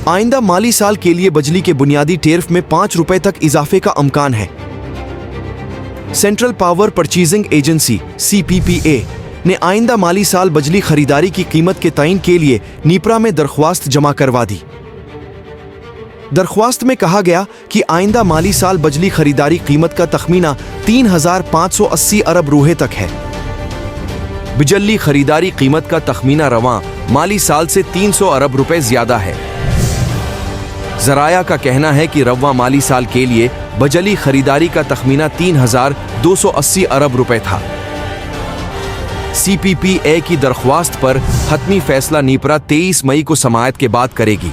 आइंदा माली साल के लिए बिजली के बुनियादी टैरिफ में 5 रुपए तक इजाफे का इम्कान है। Central power purchasing agency (CPPA) ने आइंदा माली साल बिजली खरीदारी की कीमत के तयन के लिए नीपरा में दरख्वास्त जमा करवा दी। दरख्वास्त में कहा गया कि आइंदा माली साल बिजली खरीदारी कीमत का तखमीना 3,580 अरब रूहे तक है। बिजली खरीदारी कीमत का तखमीना रवां माली साल से 300 अरब रुपए ज्यादा है। ज़राया का कहना है कि रवां माली साल के लिए बिजली खरीदारी का तखमीना 3,280 अरब रुपए था। CPPA की दरख्वास्त पर हतमी फैसला नीपरा 23 मई को समाअत के बाद करेगी।